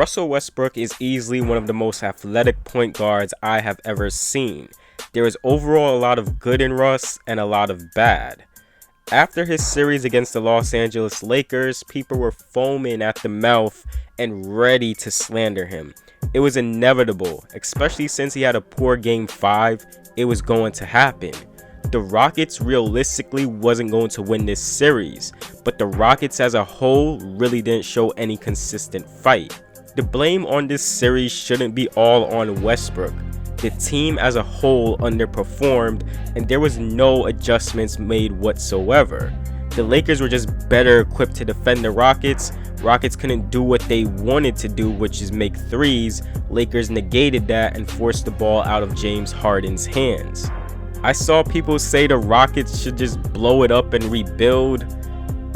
Russell Westbrook is easily one of the most athletic point guards I have ever seen. There is overall a lot of good in Russ and a lot of bad. After his series against the Los Angeles Lakers, people were foaming at the mouth and ready to slander him. It was inevitable, especially since he had a poor Game 5, it was going to happen. The Rockets realistically wasn't going to win this series, but the Rockets as a whole really didn't show any consistent fight. The blame on this series shouldn't be all on Westbrook. The team as a whole underperformed, and there was no adjustments made whatsoever. The Lakers were just better equipped to defend the Rockets. Rockets couldn't do what they wanted to do, which is make threes. Lakers negated that and forced the ball out of James Harden's hands. I saw people say the Rockets should just blow it up and rebuild.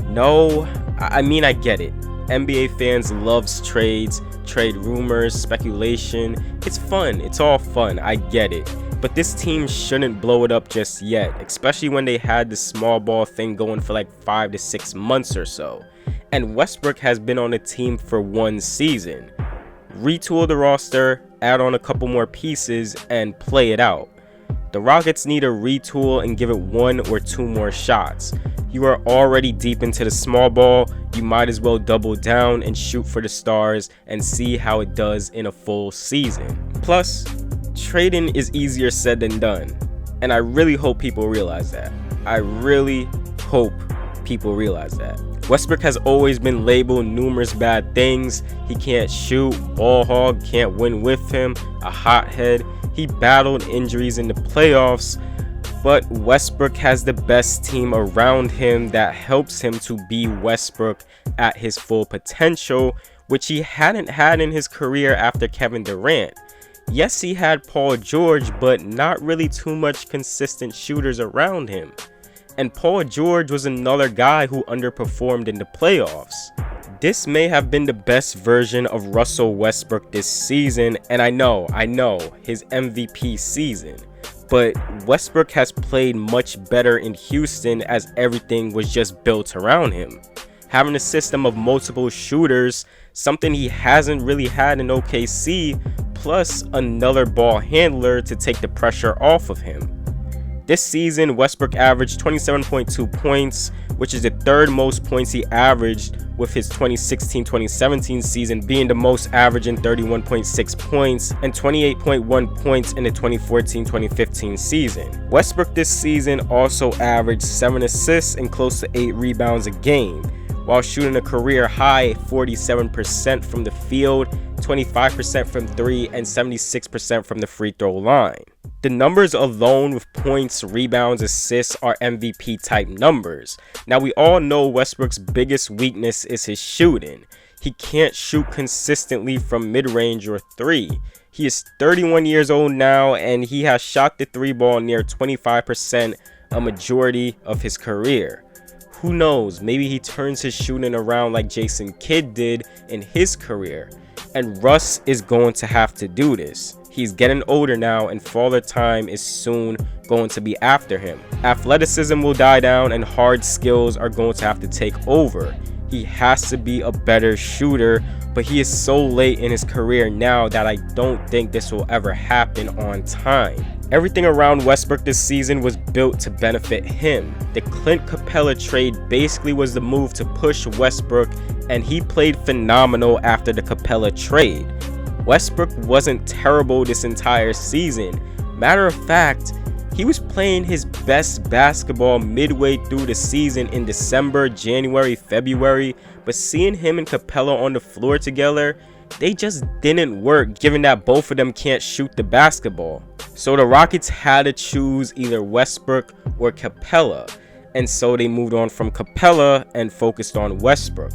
No, I mean, I get it. NBA fans loves trades, trade rumors, speculation. It's fun. It's all fun. I get it. But this team shouldn't blow it up just yet, especially when they had the small ball thing going for like 5 to 6 months or so. And Westbrook has been on the team for 1 season. Retool the roster, add on a couple more pieces, and play it out. The Rockets need to retool and give it 1 or 2 more shots. You are already deep into the small ball, you might as well double down and shoot for the stars and see how it does in a full season. Plus, trading is easier said than done, and I really hope people realize that. I really hope people realize that. Westbrook has always been labeled numerous bad things. He can't shoot, ball hog, can't win with him, a hothead. He battled injuries in the playoffs, but Westbrook has the best team around him that helps him to be Westbrook at his full potential, which he hadn't had in his career after Kevin Durant. Yes, he had Paul George, but not really too much consistent shooters around him. And Paul George was another guy who underperformed in the playoffs. This may have been the best version of Russell Westbrook this season, and I know, his MVP season. But Westbrook has played much better in Houston as everything was just built around him. Having a system of multiple shooters, something he hasn't really had in OKC, plus another ball handler to take the pressure off of him. This season, Westbrook averaged 27.2 points, which is the 3rd most points he averaged, with his 2016-2017 season being the most, averaging 31.6 points and 28.1 points in the 2014-2015 season. Westbrook this season also averaged 7 assists and close to 8 rebounds a game, while shooting a career high 47% from the field, 25% from 3, and 76% from the free throw line. The numbers alone with points, rebounds, assists are MVP type numbers. Now we all know Westbrook's biggest weakness is his shooting. He can't shoot consistently from mid-range or 3. He is 31 years old now and he has shot the 3 ball near 25% a majority of his career. Who knows, maybe he turns his shooting around like Jason Kidd did in his career. And Russ is going to have to do this. He's getting older now and Father Time is soon going to be after him. Athleticism will die down and hard skills are going to have to take over. He has to be a better shooter, but he is so late in his career now that I don't think this will ever happen on time. Everything around Westbrook this season was built to benefit him. The Clint Capela trade basically was the move to push Westbrook, and he played phenomenal after the Capela trade. Westbrook wasn't terrible this entire season. Matter of fact, he was playing his best basketball midway through the season in December, January, February, but seeing him and Capela on the floor together, they just didn't work given that both of them can't shoot the basketball. So the Rockets had to choose either Westbrook or Capela, and so they moved on from Capela and focused on Westbrook.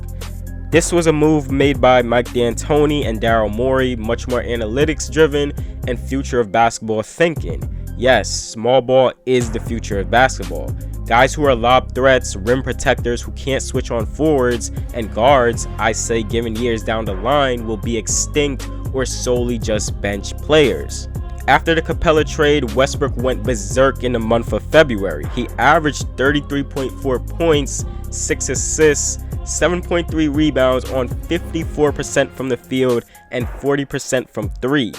This was a move made by Mike D'Antoni and Daryl Morey, much more analytics driven and future of basketball thinking. Yes, small ball is the future of basketball. Guys who are lob threats, rim protectors who can't switch on forwards, and guards, I say given years down the line, will be extinct or solely just bench players. After the Capela trade, Westbrook went berserk in the month of February. He averaged 33.4 points, 6 assists, 7.3 rebounds on 54% from the field and 40% from 3.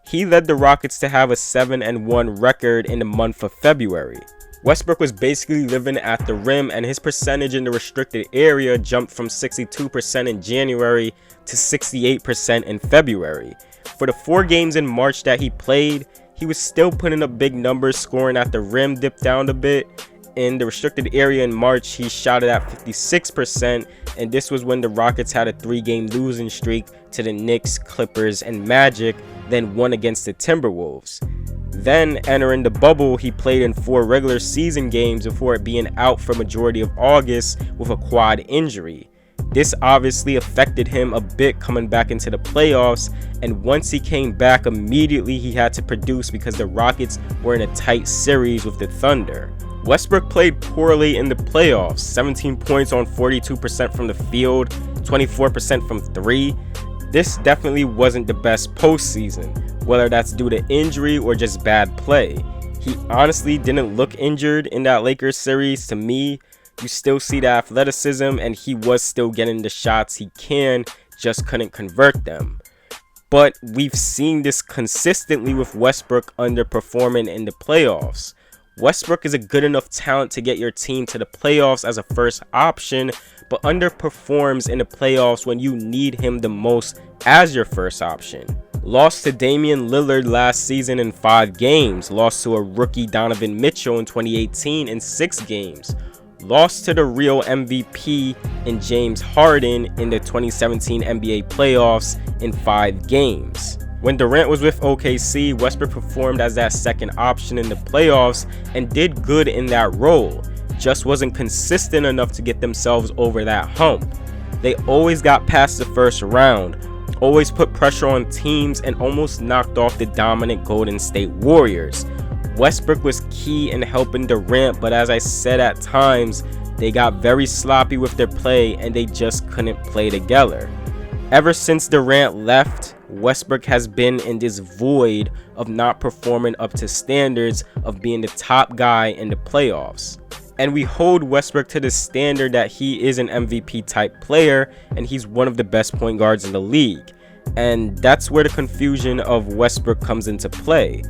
He led the Rockets to have a 7-1 record in the month of February. Westbrook was basically living at the rim, and his percentage in the restricted area jumped from 62% in January to 68% in February. For the 4 games in March that he played, he was still putting up big numbers, scoring at the rim dipped down a bit. In the restricted area in March, he shot it at 56%, and this was when the Rockets had a 3-game losing streak to the Knicks, Clippers, and Magic, then won against the Timberwolves. Then, entering the bubble, he played in 4 regular season games before being out for majority of August with a quad injury. This obviously affected him a bit coming back into the playoffs, and once he came back, immediately he had to produce because the Rockets were in a tight series with the Thunder. Westbrook played poorly in the playoffs, 17 points on 42% from the field, 24% from 3. This definitely wasn't the best postseason, whether that's due to injury or just bad play. He honestly didn't look injured in that Lakers series to me. You still see the athleticism, and he was still getting the shots he can, just couldn't convert them. But we've seen this consistently with Westbrook underperforming in the playoffs. Westbrook is a good enough talent to get your team to the playoffs as a first option, but underperforms in the playoffs when you need him the most as your first option. Lost to Damian Lillard last season in 5 games. Lost to a rookie Donovan Mitchell in 2018 in 6 games. Lost to the real MVP in James Harden in the 2017 NBA playoffs in 5 games. When Durant was with OKC, Westbrook performed as that second option in the playoffs and did good in that role. Just wasn't consistent enough to get themselves over that hump. They always got past the first round, always put pressure on teams, and almost knocked off the dominant Golden State Warriors. Westbrook was key in helping Durant, but as I said, at times they got very sloppy with their play and they just couldn't play together. Ever since Durant left, Westbrook has been in this void of not performing up to standards of being the top guy in the playoffs. And we hold Westbrook to the standard that he is an MVP type player and he's one of the best point guards in the league. And that's where the confusion of Westbrook comes into play.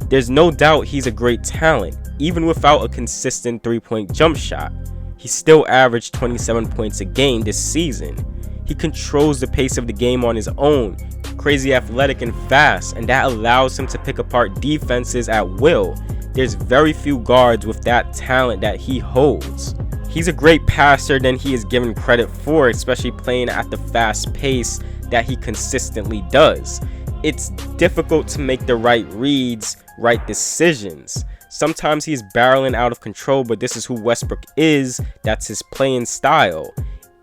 There's no doubt he's a great talent, even without a consistent 3-point jump shot. He still averaged 27 points a game this season. He controls the pace of the game on his own, crazy athletic and fast, and that allows him to pick apart defenses at will. There's very few guards with that talent that he holds. He's a great passer than he is given credit for, especially playing at the fast pace that he consistently does. It's difficult to make the right reads, right decisions. Sometimes he's barreling out of control, but this is who Westbrook is. That's his playing style.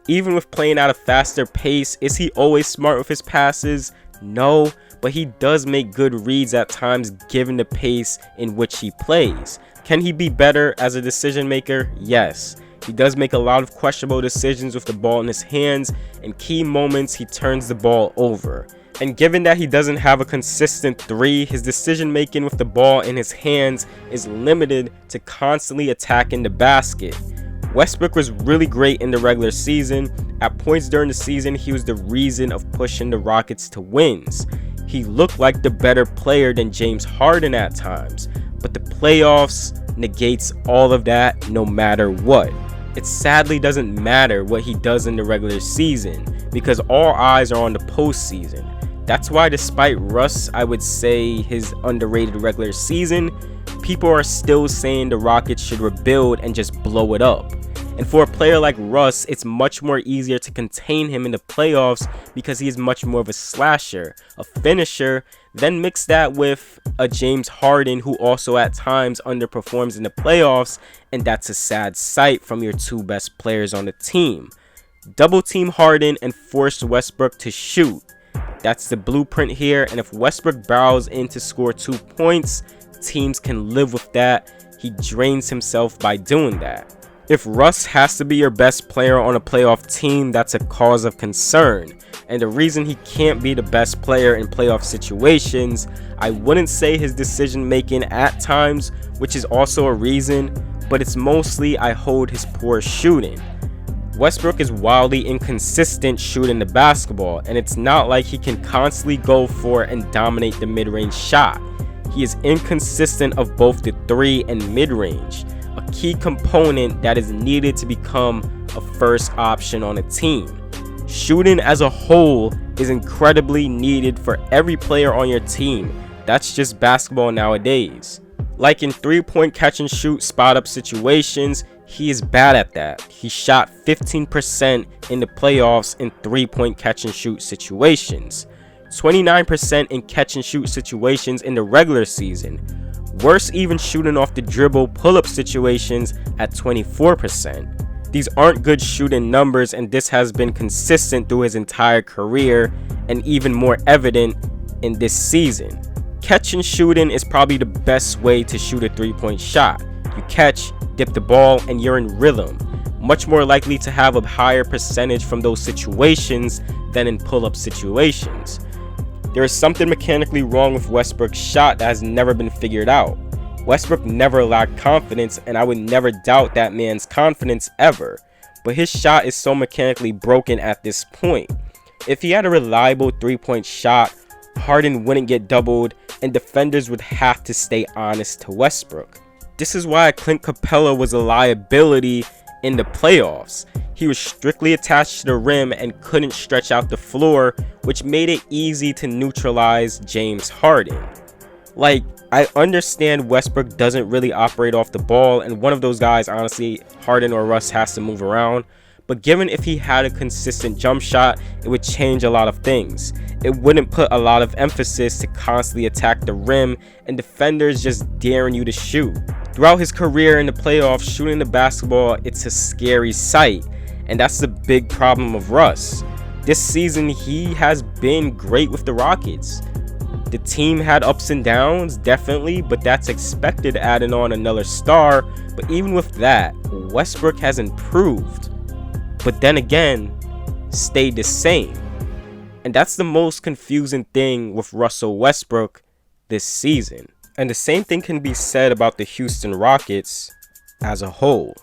Even with playing at a faster pace, is he always smart with his passes? No, but he does make good reads at times given the pace in which he plays. Can he be better as a decision maker? Yes. He does make a lot of questionable decisions with the ball in his hands. In key moments, he turns the ball over. And given that he doesn't have a consistent 3, his decision making with the ball in his hands is limited to constantly attacking the basket. Westbrook was really great in the regular season. At points during the season, he was the reason of pushing the Rockets to wins. He looked like the better player than James Harden at times, but the playoffs negates all of that no matter what. It sadly doesn't matter what he does in the regular season because all eyes are on the postseason. That's why despite Russ, I would say his underrated regular season, people are still saying the Rockets should rebuild and just blow it up. And for a player like Russ, it's much more easier to contain him in the playoffs because he is much more of a slasher, a finisher. Then mix that with a James Harden who also at times underperforms in the playoffs, and that's a sad sight from your 2 best players on the team. Double team Harden and force Westbrook to shoot. That's the blueprint here, and if Westbrook barrels in to score 2 points, teams can live with that. He drains himself by doing that. If Russ has to be your best player on a playoff team, that's a cause of concern. And the reason he can't be the best player in playoff situations, I wouldn't say his decision making at times, which is also a reason, but it's mostly I hold his poor shooting. Westbrook is wildly inconsistent shooting the basketball, and it's not like he can constantly go for and dominate the mid-range shot. He is inconsistent of both the 3 and mid-range, a key component that is needed to become a first option on a team. Shooting as a whole is incredibly needed for every player on your team. That's just basketball nowadays. Like in 3-point catch and shoot spot up situations, he is bad at that. He shot 15% in the playoffs in 3-point catch and shoot situations, 29% in catch and shoot situations in the regular season. Worse even shooting off the dribble pull-up situations at 24%. These aren't good shooting numbers, and this has been consistent through his entire career and even more evident in this season. Catch and shooting is probably the best way to shoot a 3-point shot. You catch, dip the ball, and you're in rhythm. Much more likely to have a higher percentage from those situations than in pull-up situations. There is something mechanically wrong with Westbrook's shot that has never been figured out. Westbrook never lacked confidence, and I would never doubt that man's confidence ever. But his shot is so mechanically broken at this point. If he had a reliable 3-point shot, Harden wouldn't get doubled, and defenders would have to stay honest to Westbrook. This is why Clint Capela was a liability in the playoffs. He was strictly attached to the rim and couldn't stretch out the floor, which made it easy to neutralize James Harden. Like, I understand Westbrook doesn't really operate off the ball, and one of those guys, honestly, Harden or Russ, has to move around. But given if he had a consistent jump shot, it would change a lot of things. It wouldn't put a lot of emphasis to constantly attack the rim and defenders just daring you to shoot. Throughout his career in the playoffs, shooting the basketball, it's a scary sight. And that's the big problem of Russ. This season, he has been great with the Rockets. The team had ups and downs, definitely, but that's expected adding on another star. But even with that, Westbrook has improved. But then again, stayed the same. And that's the most confusing thing with Russell Westbrook this season. And the same thing can be said about the Houston Rockets as a whole.